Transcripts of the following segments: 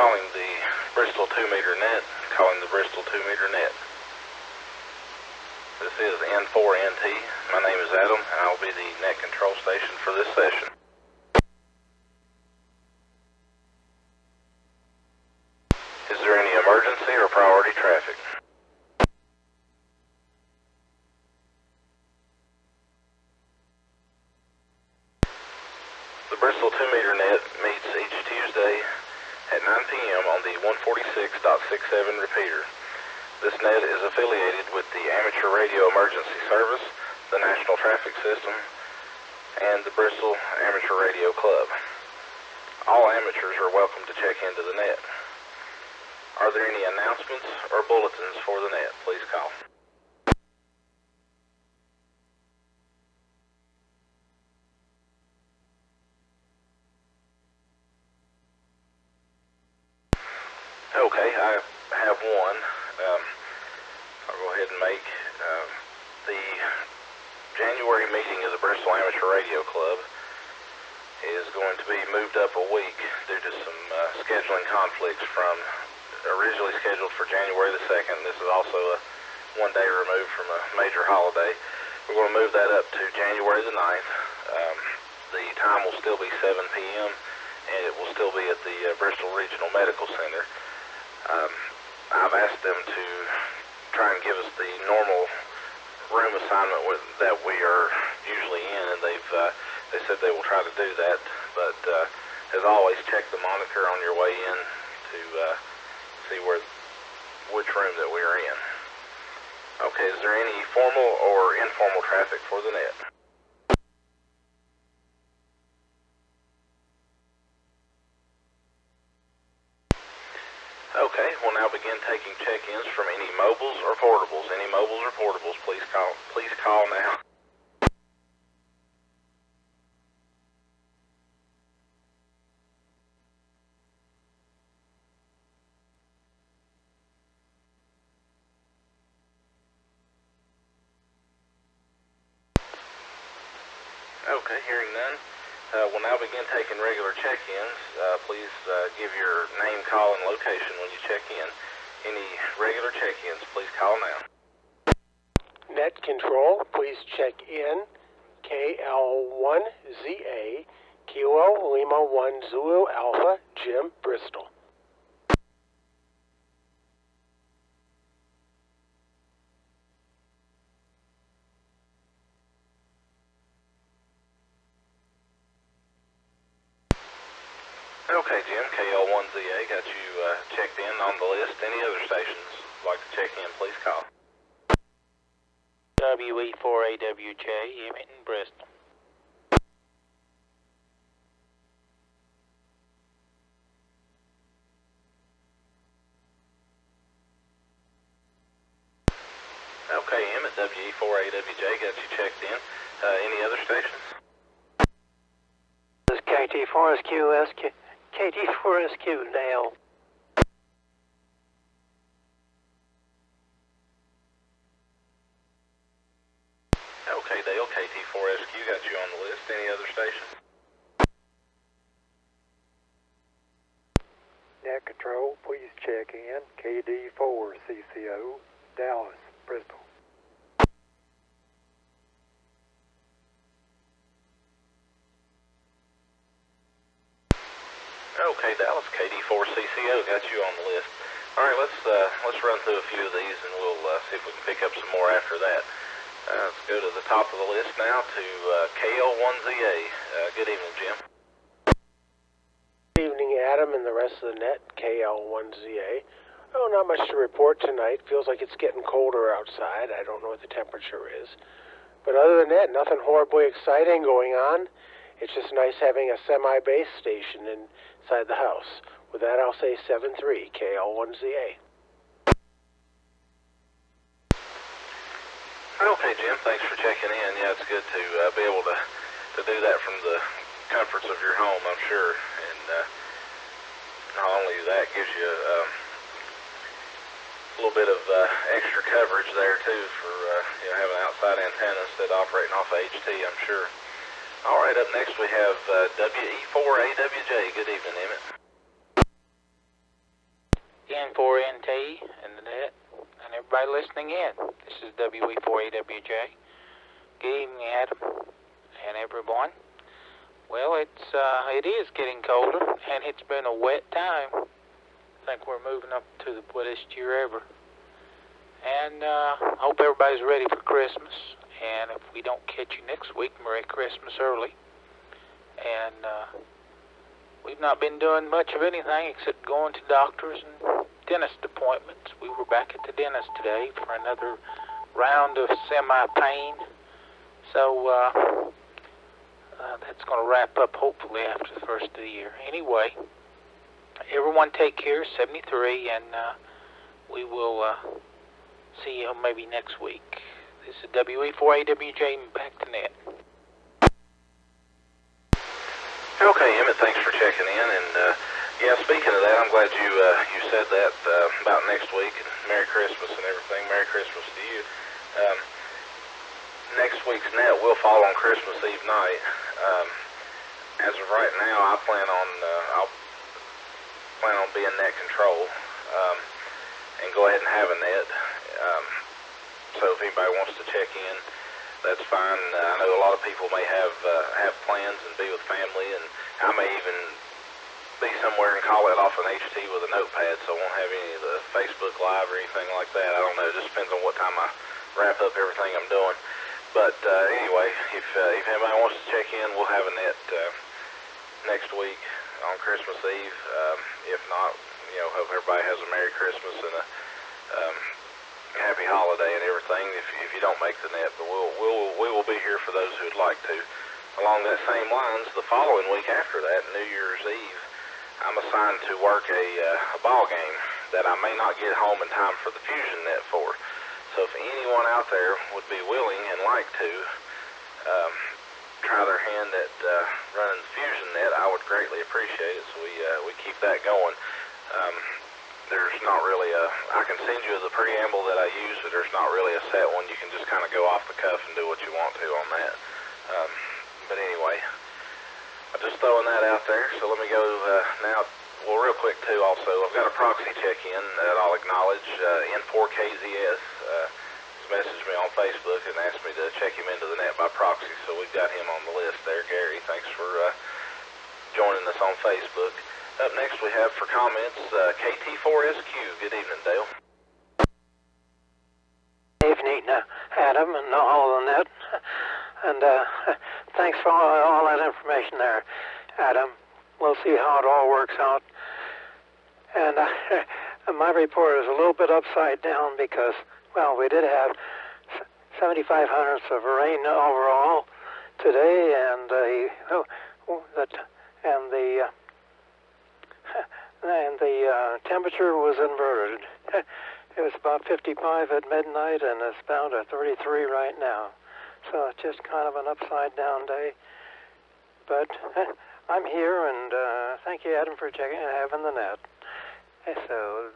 Calling the Bristol 2-meter net. Calling the Bristol 2-meter net. This is N4NT. My name is Adam, and I'll be the net control station for this session. Is there any emergency or priority traffic? The Bristol 2-meter net meets each Tuesday at 9 p.m. on the 146.67 repeater. This net is affiliated with the Amateur Radio Emergency Service, the National Traffic System, and the Bristol Amateur Radio Club. All amateurs are welcome to check into the net. Are there any announcements or bulletins for the net? Please call. Okay, I have one. I'll go ahead and make the January meeting of the Bristol Amateur Radio Club is going to be moved up a week due to some scheduling conflicts from originally scheduled for January the 2nd. This is also a one-day removed from a major holiday. We're going to move that up to January the 9th. The time will still be 7 p.m. and it will still be at the Bristol Regional Medical Center. I've asked them to try and give us the normal room assignment that we are usually in, and they said they will try to do that. But as always, check the monitor on your way in to see which room that we are in. Okay, is there any formal or informal traffic for the net? Okay, we'll now begin taking check-ins from any mobiles or portables. Any mobiles or portables, please call now. Okay, hearing none. We'll now begin taking regular check-ins. Please give your name, call, and location when you check in. Any regular check-ins, please call now. Net control, please check in. KL1ZA, Kilo Lima 1 Zulu Alpha, Jim, Bristol. Okay, Jim, KL1ZA, got you checked in on the list. Any other stations like to check in, please call. WE4AWJ, Emmett in Bristol. Okay, Emmett, WE4AWJ, got you checked in. Any other stations? This is KT4SQ, KT4SQ now. Okay, Dale, KT4SQ, got you on the list. Any other stations? Net control, please check in. KD4CCO, Dallas, Bristol. Okay, Dallas, KD4CCO, got you on the list. All right, let's run through a few of these, and we'll see if we can pick up some more after that. Let's go to the top of the list now to KL1ZA. Good evening, Jim. Good evening, Adam, and the rest of the net, KL1ZA. Oh, not much to report tonight. Feels like it's getting colder outside. I don't know what the temperature is. But other than that, nothing horribly exciting going on. It's just nice having a semi-base station inside the house. With that, I'll say 7-3, KL1ZA. Okay, Jim, thanks for checking in. Yeah, it's good to be able to do that from the comforts of your home, I'm sure. And not only that, gives you a little bit of extra coverage there, too, for having outside antenna instead of operating off HT, I'm sure. All right, up next we have WE4AWJ. Good evening, Emmett. WE4NT and the net, and everybody listening in. This is WE4AWJ. Good evening, Adam, and everyone. Well, it is getting colder, and it's been a wet time. I think we're moving up to the wettest year ever. And I hope everybody's ready for Christmas. And if we don't catch you next week, Merry Christmas early. And we've not been doing much of anything except going to doctors and dentist appointments. We were back at the dentist today for another round of semi-pain. So that's going to wrap up hopefully after the first of the year. Anyway, everyone take care, 73, and we will see you maybe next week. This is WE4AWJ, back to net. Okay, Emmett, thanks for checking in. And yeah, speaking of that, I'm glad you said that about next week. And Merry Christmas and everything. Merry Christmas to you. Next week's net will fall on Christmas Eve night. As of right now, I'll plan on being net control and go ahead and have a net. So if anybody wants to check in, that's fine. I know a lot of people may have plans and be with family, and I may even be somewhere and call it off an HT with a notepad, so I won't have any of the Facebook Live or anything like that. I don't know. It just depends on what time I wrap up everything I'm doing. But anyway, if anybody wants to check in, we'll have a net next week on Christmas Eve. If not, hope everybody has a Merry Christmas and a happy holiday and everything. If you don't make the net, but we will be here for those who'd like to. Along that same lines, the following week after that, New Year's Eve, I'm assigned to work a ball game that I may not get home in time for the Fusion net for. So if anyone out there would be willing and like to try their hand at running the Fusion net, I would greatly appreciate it. So we keep that going. There's not really I can send you the preamble that I use, but there's not really a set one. You can just kind of go off the cuff and do what you want to on that. But anyway, I'm just throwing that out there. So let me go now. Well, real quick too. Also, I've got a proxy check-in that I'll acknowledge. N4KZS has messaged me on Facebook and asked me to check him into the net by proxy. So we've got him on the list there, Gary. Thanks for joining us on Facebook. Up next we have for comments, KT4SQ. Good evening, Dale. Evening, Adam, and all of that. And thanks for all that information there, Adam. We'll see how it all works out. And my report is a little bit upside down because, well, we did have 75 hundredths of rain overall today, and the temperature was inverted. It was about 55 at midnight, and it's down to 33 right now. So it's just kind of an upside-down day. But I'm here, and thank you, Adam, for checking and having the net. So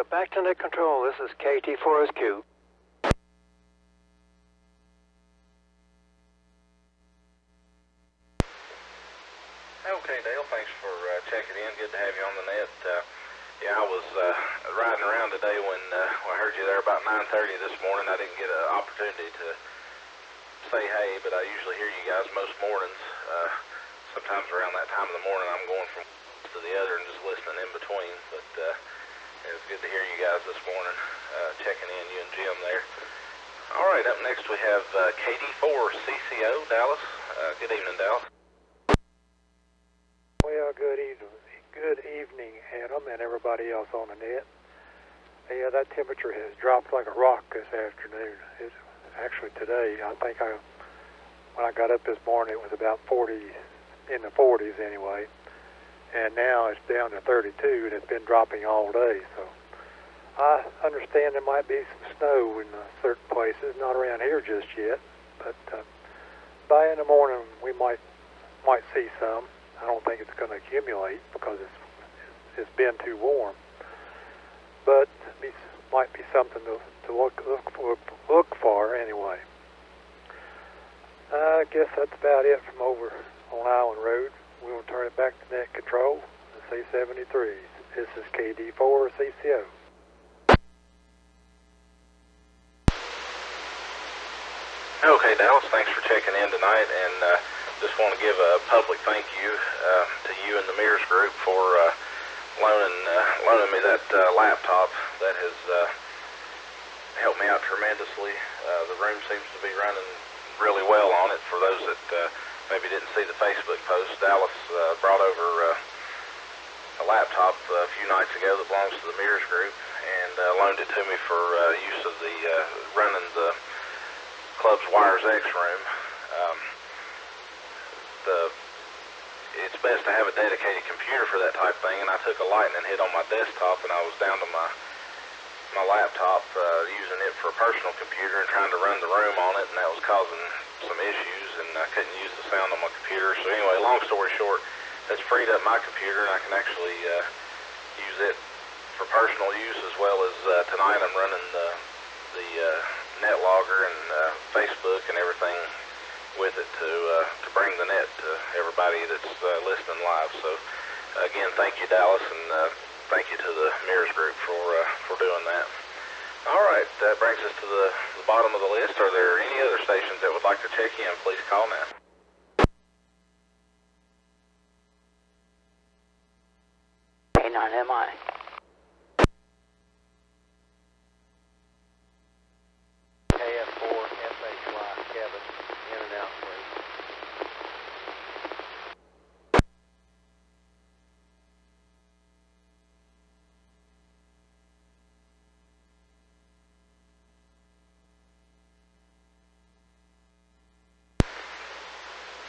back to net control. This is KT4SQ. Okay, Dale, thanks for checking in. Good to have you on the net. Yeah, I was riding around today when I heard you there about 9:30 this morning. I didn't get an opportunity to say hey, but I usually hear you guys most mornings. Sometimes around that time of the morning I'm going from to the other and just listening in between. But it was good to hear you guys this morning, checking in, you and Jim there. All right, up next we have KD4CCO, Dallas. Good evening, Dallas. Well, good evening, Adam, and everybody else on the net. Yeah, that temperature has dropped like a rock this afternoon. It's actually today, I think when I got up this morning, it was about 40, in the 40s anyway, and now it's down to 32, and it's been dropping all day. So I understand there might be some snow in certain places, not around here just yet, but by in the morning we might see some. I don't think it's going to accumulate because it's been too warm, but it might be something to look for anyway. I guess that's about it from over on Island Road. We'll turn it back to net control and C-73s. This is KD4CCO. Okay, Dallas, thanks for checking in tonight, and just want to give a public thank you to you and the Mears Group for loaning me that laptop. That has helped me out tremendously. The room seems to be running really well on it. For those that maybe didn't see the Facebook post, Dallas brought over a laptop a few nights ago that belongs to the Mears Group, and loaned it to me for use of the running the club's Wires X room. It's best to have a dedicated computer for that type of thing, and I took a lightning hit on my desktop, and I was down to my laptop using it for a personal computer and trying to run the room on it, and that was causing some issues, and I couldn't use the sound on my computer. So anyway, long story short, that's freed up my computer, and I can actually use it for personal use, as well as tonight I'm running the net logger and Facebook and everything with it to bring the net to everybody that's listening live. So again, thank you, Dallas, and thank you to the Mears Group for doing that. All right, that brings us to the bottom of the list. Are there any other stations that would like to check in? Please call now. K9MI. KF4FHY, Kevin, in and out, please.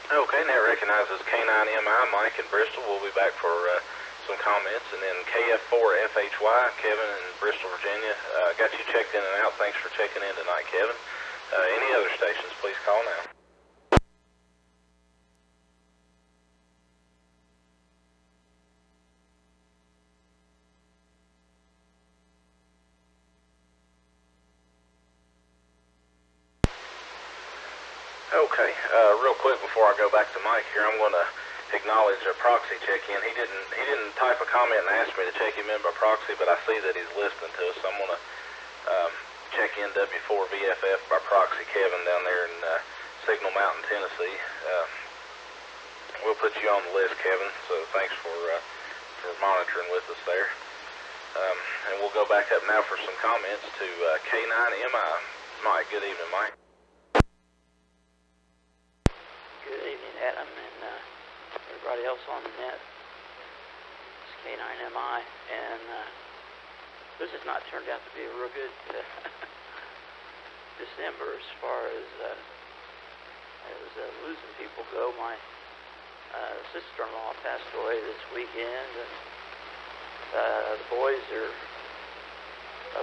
Okay, now recognizes K9MI, Mike in Bristol. We'll be back for some comments, and then KF4FHY, Kevin in Bristol, Virginia. Got you checked in and out. Thanks for checking in tonight, Kevin. Any other stations, please call now. Okay, real quick before I go back to Mike here, I'm going to acknowledge a proxy check-in. He didn't type a comment and ask me to check him in by proxy, but I see that he's listening to us, so I'm going to check in W4VFF by proxy, Kevin, down there in Signal Mountain, Tennessee. We'll put you on the list, Kevin, so thanks for monitoring with us there. And we'll go back up now for some comments to K9MI. Mike, good evening, Mike. Good evening, Adam, and everybody else on the net. It's K9MI, and this has not turned out to be a real good December as far as losing people go. My sister-in-law passed away this weekend, and the boys are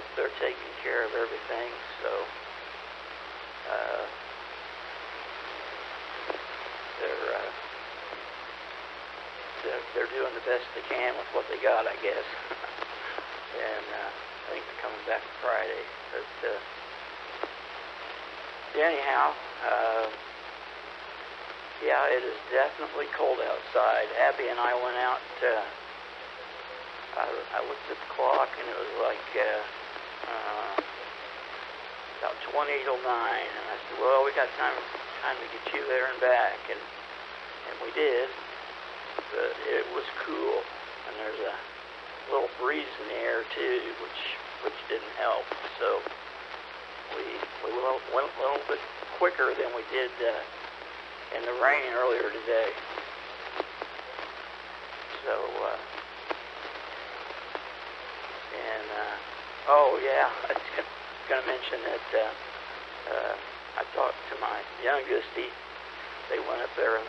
up there taking care of everything, so they're doing the best they can with what they got, I guess. And I think they're coming back Friday. But anyhow, yeah, it is definitely cold outside. Abby and I went out. I looked at the clock, and it was like about 20 till 9. And I said, "Well, we got time to get you there and back," and we did. But it was cool, and there's a little breeze in the air too, which didn't help. So we went a little bit quicker than we did in the rain earlier today. So oh yeah, I was going to mention that I talked to my youngest. They went up there.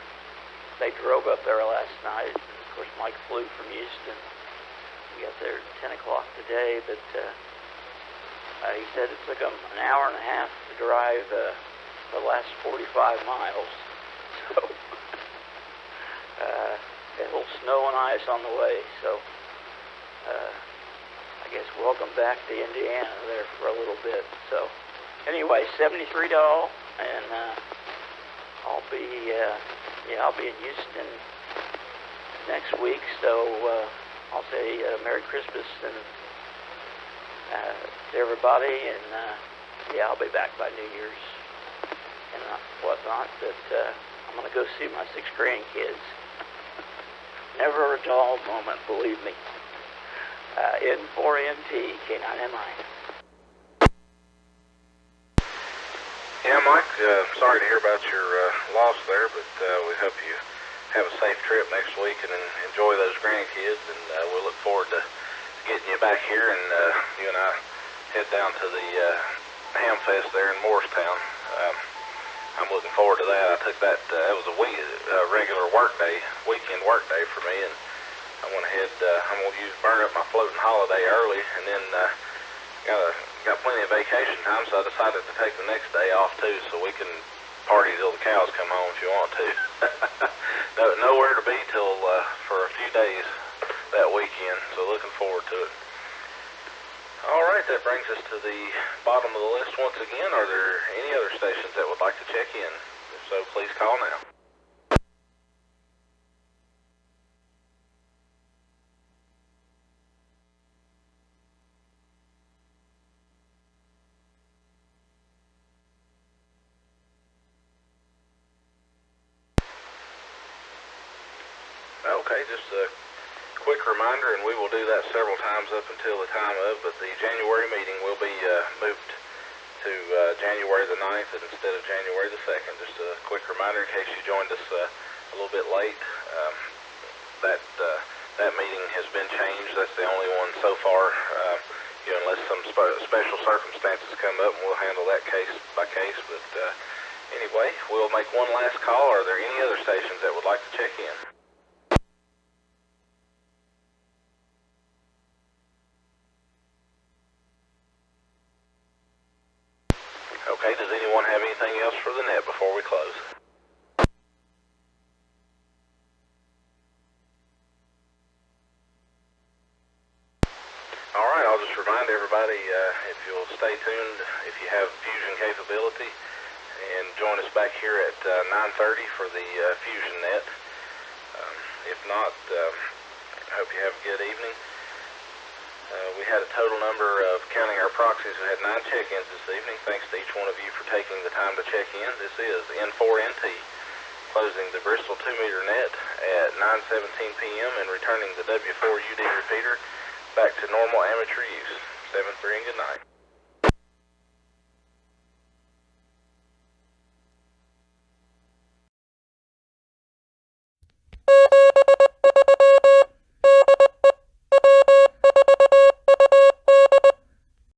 They drove up there last night. Of course, Mike flew from Houston. We got there at 10 o'clock today, but he said it took them an hour and a half to drive the last 45 miles. So, a little snow and ice on the way. So, I guess welcome back to Indiana there for a little bit. So, anyway, 73 to all, and I'll be in Houston next week, so I'll say Merry Christmas and to everybody, and yeah, I'll be back by New Year's and whatnot, but I'm going to go see my 6 grandkids. Never a dull moment, believe me. N4NT, K9MI. Yeah, Mike, sorry to hear about your loss there, but we hope you have a safe trip next week and enjoy those grandkids, and we'll look forward to getting you back here, and you and I head down to the Ham Fest there in Morristown. I'm looking forward to that. I took that, it was a regular weekend work day for me, and I went ahead, I'm going to burn up my floating holiday early, and then got plenty of vacation time, so I decided to take the next day off too, so we can party till the cows come home if you want to. Nowhere to be till for a few days that weekend, so looking forward to it. All right, that brings us to the bottom of the list once again. Are there any other stations that would like to check in? If so, please call now. Okay, just a quick reminder, and we will do that several times up until the time of, but the January meeting will be moved to January the 9th instead of January the 2nd. Just a quick reminder in case you joined us a little bit late. That meeting has been changed. That's the only one so far. Unless some special circumstances come up, and we'll handle that case by case. But anyway, we'll make one last call. Are there any other stations that would like to check in? Okay, does anyone have anything else for the net before we close? All right, I'll just remind everybody, if you'll stay tuned, if you have fusion capability, and join us back here at 9:30 for the fusion net. If not, I hope you have a good evening. We had a total number of, counting our proxies, we had 9 check-ins this evening. Thanks to each one of you for taking the time to check in. This is N4NT, closing the Bristol 2-meter net at 9:17 p.m. and returning the W4UD repeater back to normal amateur use. 7-3 and good night.